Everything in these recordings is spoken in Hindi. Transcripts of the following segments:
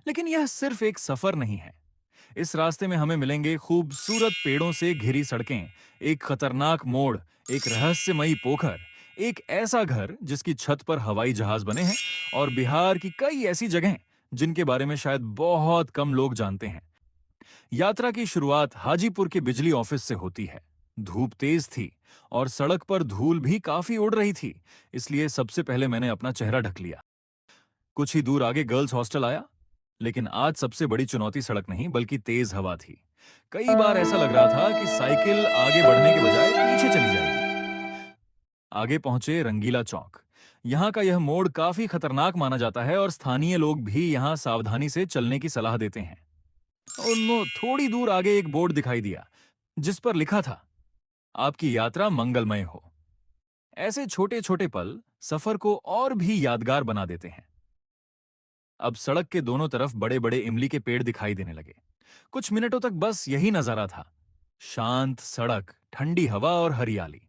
लेकिन यह सिर्फ एक सफर नहीं है। इस रास्ते में हमें मिलेंगे खूबसूरत पेड़ों से घिरी सड़कें, एक खतरनाक मोड़, एक रहस्यमयी पोखर, एक ऐसा घर जिसकी छत पर हवाई जहाज बने हैं, और बिहार की कई ऐसी जगहें जिनके बारे में शायद बहुत कम लोग जानते हैं। यात्रा की शुरुआत हाजीपुर के बिजली ऑफिस से होती है। धूप तेज थी और सड़क पर धूल भी काफी उड़ रही थी, इसलिए सबसे पहले मैंने अपना चेहरा ढक लिया। कुछ ही दूर आगे गर्ल्स हॉस्टल आया। लेकिन आज सबसे बड़ी चुनौती सड़क नहीं बल्कि तेज हवा थी। कई बार ऐसा लग रहा था कि साइकिल आगे बढ़ने के बजाय पीछे चली जाएगी। आगे पहुंचे रंगीला चौक। यहाँ का यह मोड़ काफी खतरनाक माना जाता है और स्थानीय लोग भी यहाँ सावधानी से चलने की सलाह देते हैं। और थोड़ी दूर आगे एक बोर्ड दिखाई दिया जिस पर लिखा था, आपकी यात्रा मंगलमय हो। ऐसे छोटे छोटे पल सफर को और भी यादगार बना देते हैं। अब सड़क के दोनों तरफ बड़े बड़े इमली के पेड़ दिखाई देने लगे। कुछ मिनटों तक बस यही नजारा था, शांत सड़क, ठंडी हवा और हरियाली।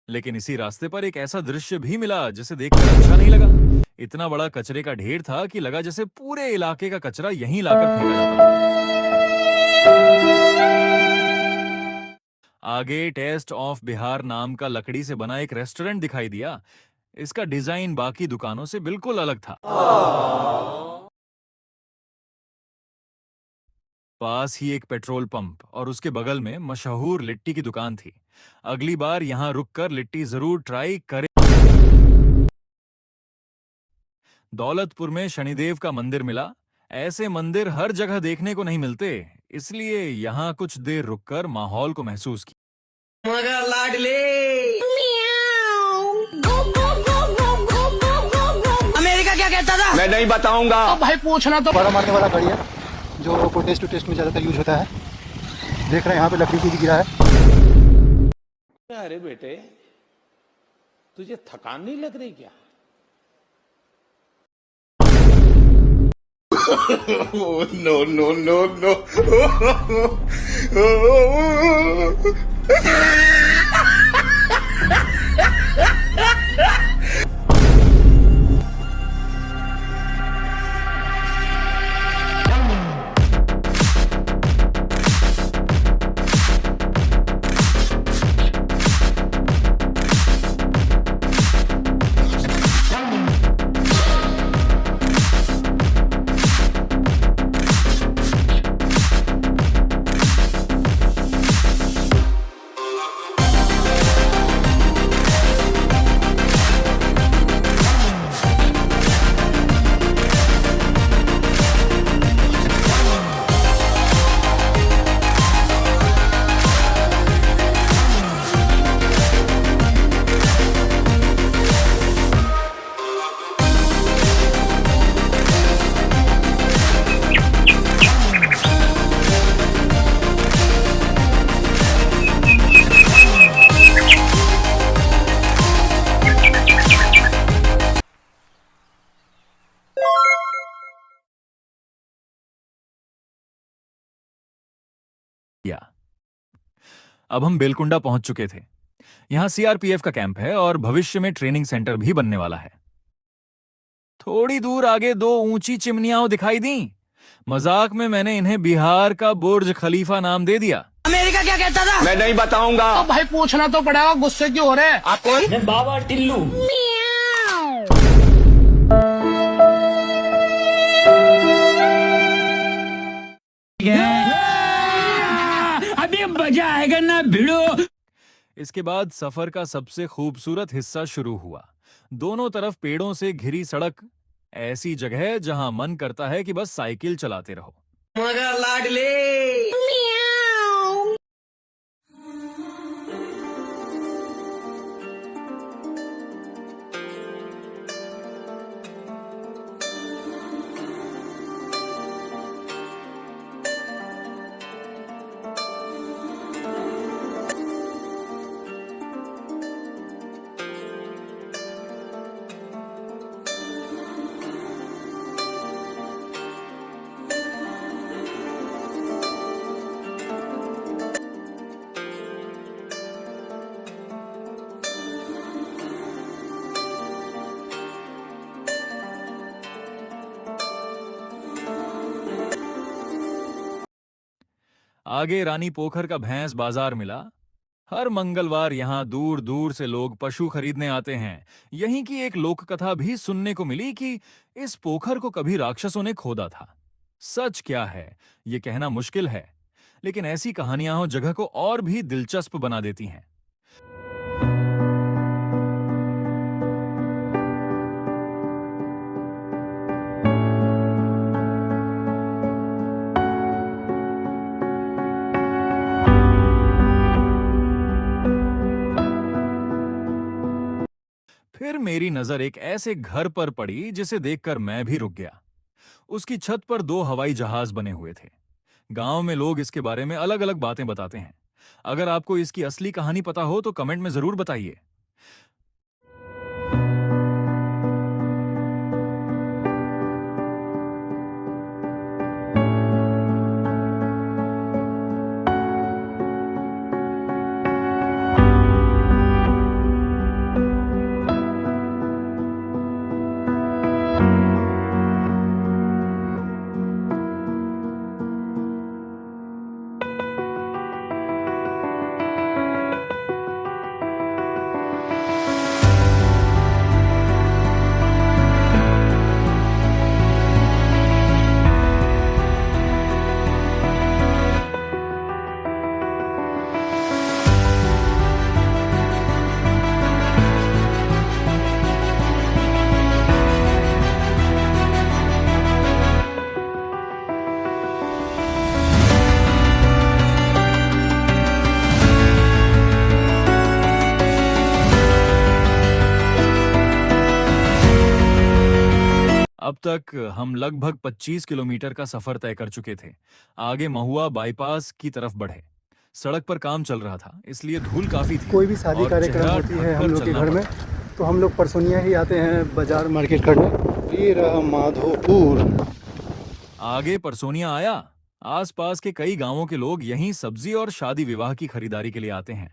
लेकिन इसी रास्ते पर एक ऐसा दृश्य भी मिला जिसे देखकर अच्छा नहीं लगा। इतना बड़ा कचरे का ढेर था कि लगा जैसे पूरे इलाके का कचरा यहीं लाकर फेंका जाता था। आगे टेस्ट ऑफ बिहार नाम का लकड़ी से बना एक रेस्टोरेंट दिखाई दिया। इसका डिजाइन बाकी दुकानों से बिल्कुल अलग था। पास ही एक पेट्रोल पंप और उसके बगल में मशहूर लिट्टी की दुकान थी। अगली बार यहां रुककर लिट्टी जरूर ट्राई करें। दौलतपुर में शनिदेव का मंदिर मिला। ऐसे मंदिर हर जगह देखने को नहीं मिलते, इसलिए यहां कुछ देर रुककर माहौल को महसूस किया। मगर लाडले अमेरिका क्या कहता था? मैं नहीं बताऊंगा। अब भाई पूछना तो बड़ा मारने वाला गाड़ी है जो टेस्ट टू टेस्ट में ज़्यादातर यूज होता है। देख रहे हैं यहाँ पे लकड़ी की भी गिरा है। अरे बेटे, तुझे थकान नहीं लग रही क्या? No no no no. अब हम बेलकुंडा पहुंच चुके थे। यहां सीआरपीएफ का कैंप है और भविष्य में ट्रेनिंग सेंटर भी बनने वाला है। थोड़ी दूर आगे दो ऊंची चिमनियां दिखाई दी। मजाक में मैंने इन्हें बिहार का बुर्ज खलीफा नाम दे दिया। अमेरिका क्या कहता था? मैं नहीं बताऊंगा। अब भाई पूछना तो पड़ेगा, गुस्से क्यों हो रहे हैं? आप कौन? मैं बाबा टिल्लू। अभी मजा आएगा ना भिड़ो। इसके बाद सफर का सबसे खूबसूरत हिस्सा शुरू हुआ। दोनों तरफ पेड़ों से घिरी सड़क, ऐसी जगह जहां मन करता है कि बस साइकिल चलाते रहो। मगर लाडले आगे रानी पोखर का भैंस बाजार मिला। हर मंगलवार यहाँ दूर दूर से लोग पशु खरीदने आते हैं। यहीं की एक लोक कथा भी सुनने को मिली कि इस पोखर को कभी राक्षसों ने खोदा था। सच क्या है ये कहना मुश्किल है, लेकिन ऐसी कहानियां हो जगह को और भी दिलचस्प बना देती हैं। फिर मेरी नजर एक ऐसे घर पर पड़ी जिसे देखकर मैं भी रुक गया। उसकी छत पर 2 हवाई जहाज बने हुए थे। गांव में लोग इसके बारे में अलग अलग बातें बताते हैं। अगर आपको इसकी असली कहानी पता हो तो कमेंट में जरूर बताइए। अब तक हम लगभग 25 किलोमीटर का सफर तय कर चुके थे। आगे महुआ बाईपास की तरफ बढ़े। सड़क पर काम चल रहा था, इसलिए धूल काफी थी। कोई भी शादी और कार्यक्रम चेहरा होती है हम ढककर लोग के चलना घर में, पड़ता। तो हम लोग परसोनिया ही आते हैं बाजार मार्केट करने। ये रहा माधोपुर। आगे परसोनिया आया। आसपास के कई गांवों के लोग यहीं सब्जी और शादी विवाह की खरीदारी के लिए आते हैं।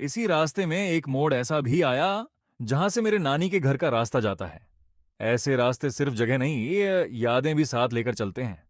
इसी रास्ते में एक मोड़ ऐसा भी आया जहां से मेरे नानी के घर का रास्ता जाता है। ऐसे रास्ते सिर्फ जगह नहीं, ये यादें भी साथ लेकर चलते हैं।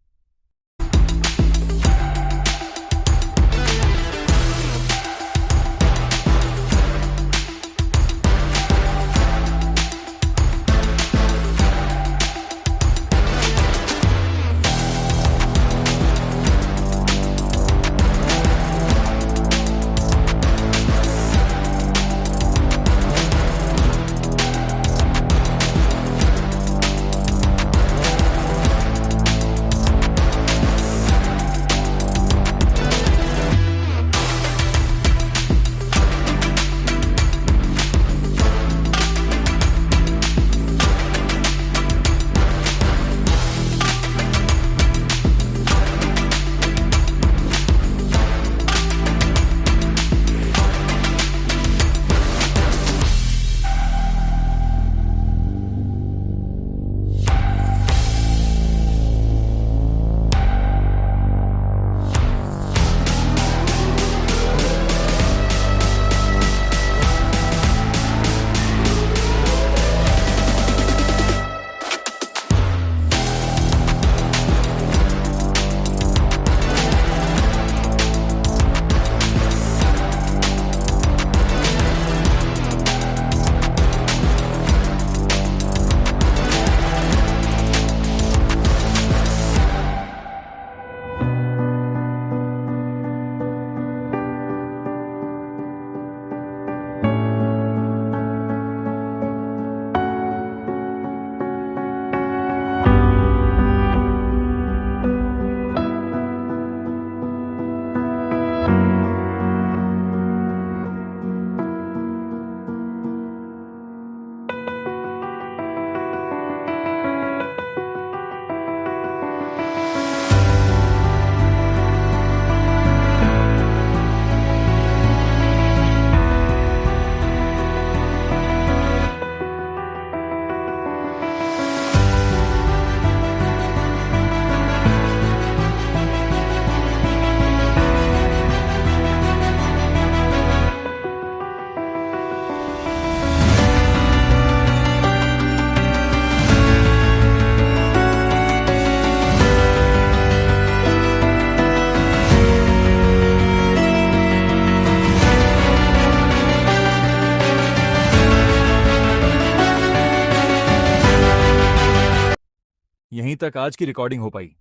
यहीं तक आज की रिकॉर्डिंग हो पाई।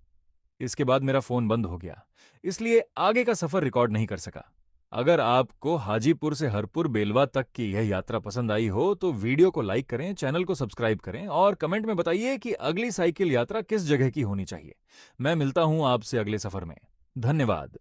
इसके बाद मेरा फोन बंद हो गया, इसलिए आगे का सफर रिकॉर्ड नहीं कर सका। अगर आपको हाजीपुर से हरपुर बेलवा तक की यह यात्रा पसंद आई हो तो वीडियो को लाइक करें, चैनल को सब्सक्राइब करें और कमेंट में बताइए कि अगली साइकिल यात्रा किस जगह की होनी चाहिए। मैं मिलता हूं आपसे अगले सफर में। धन्यवाद।